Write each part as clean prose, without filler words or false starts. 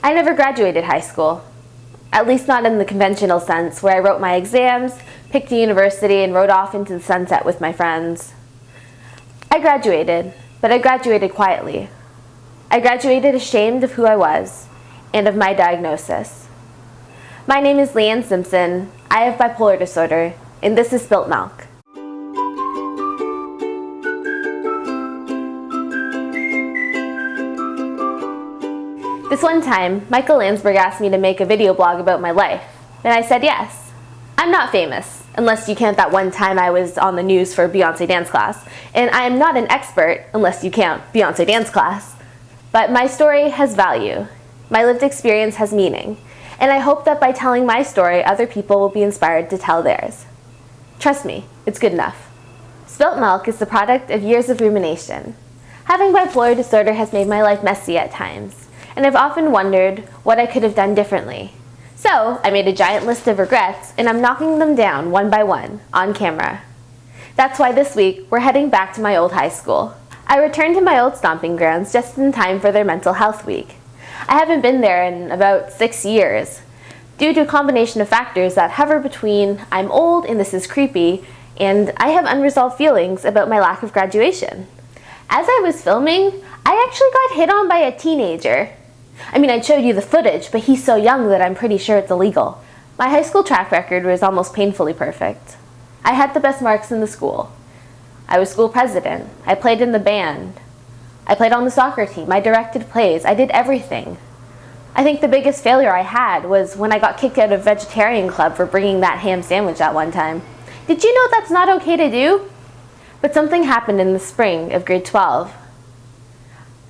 I never graduated high school. At least not in the conventional sense, where I wrote my exams, picked a university, and rode off into the sunset with my friends. I graduated, but I graduated quietly. I graduated ashamed of who I was and of my diagnosis. My name is Leanne Simpson. I have bipolar disorder, and this is Spilt Milk. This one time, Michael Landsberg asked me to make a video blog about my life, and I said yes. I'm not famous, unless you count that one time I was on the news for Beyonce dance class, and I am not an expert, unless you count Beyonce dance class. But my story has value. My lived experience has meaning, and I hope that by telling my story, other people will be inspired to tell theirs. Trust me, it's good enough. Spilt Milk is the product of years of rumination. Having bipolar disorder has made my life messy at times, and I've often wondered what I could have done differently. So I made a giant list of regrets, and I'm knocking them down one by one, on camera. That's why this week, we're heading back to my old high school. I returned to my old stomping grounds just in time for their mental health week. I haven't been there in about 6 years, due to a combination of factors that hover between I'm old and this is creepy, and I have unresolved feelings about my lack of graduation. As I was filming, I actually got hit on by a teenager. I mean, I'd showed you the footage, but he's so young that I'm pretty sure it's illegal. My high school track record was almost painfully perfect. I had the best marks in the school. I was school president. I played in the band. I played on the soccer team. I directed plays. I did everything. I think the biggest failure I had was when I got kicked out of vegetarian club for bringing that ham sandwich at one time. Did you know that's not okay to do? But something happened in the spring of grade 12.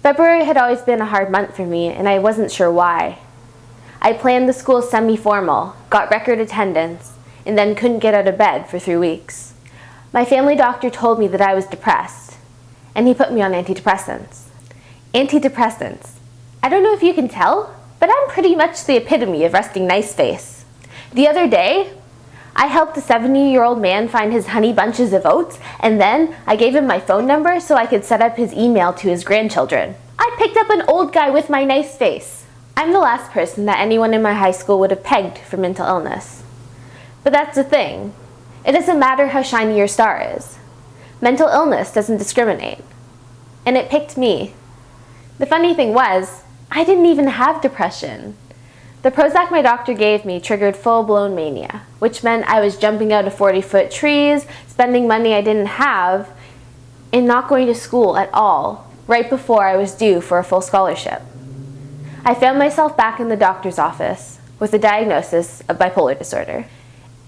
February had always been a hard month for me, and I wasn't sure why. I planned the school semi-formal, got record attendance, and then couldn't get out of bed for 3 weeks. My family doctor told me that I was depressed, and he put me on antidepressants. Antidepressants. I don't know if you can tell, but I'm pretty much the epitome of resting nice face. The other day, I helped a 70-year-old man find his honey bunches of oats, and then I gave him my phone number so I could set up his email to his grandchildren. I picked up an old guy with my nice face. I'm the last person that anyone in my high school would have pegged for mental illness. But that's the thing. It doesn't matter how shiny your star is. Mental illness doesn't discriminate. And it picked me. The funny thing was, I didn't even have depression. The Prozac my doctor gave me triggered full-blown mania, which meant I was jumping out of 40-foot trees, spending money I didn't have, and not going to school at all, right before I was due for a full scholarship. I found myself back in the doctor's office with a diagnosis of bipolar disorder.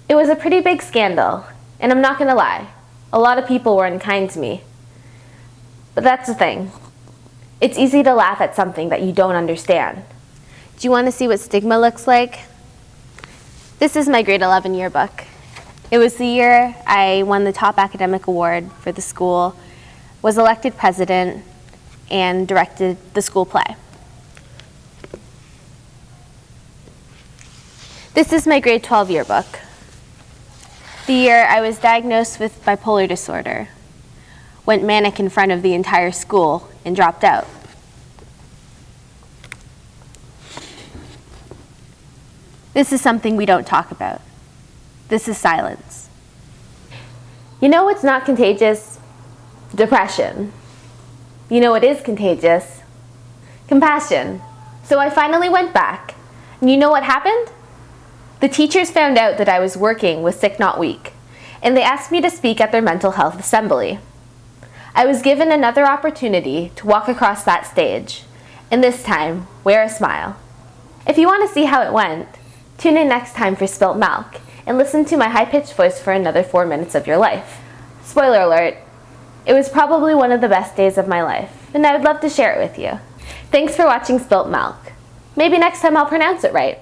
It was a pretty big scandal, and I'm not gonna lie, a lot of people were unkind to me. But that's the thing. It's easy to laugh at something that you don't understand. Do you want to see what stigma looks like? This is my grade 11 yearbook. It was the year I won the top academic award for the school, was elected president, and directed the school play. This is my grade 12 yearbook. The year I was diagnosed with bipolar disorder, went manic in front of the entire school, and dropped out. This is something we don't talk about. This is silence. You know what's not contagious? Depression. You know what is contagious? Compassion. So I finally went back, and you know what happened? The teachers found out that I was working with SickNotWeak, and they asked me to speak at their mental health assembly. I was given another opportunity to walk across that stage, and this time, wear a smile. If you want to see how it went, tune in next time for Spilt Milk, and listen to my high-pitched voice for another 4 minutes of your life. Spoiler alert, it was probably one of the best days of my life, and I would love to share it with you. Thanks for watching Spilt Milk. Maybe next time I'll pronounce it right.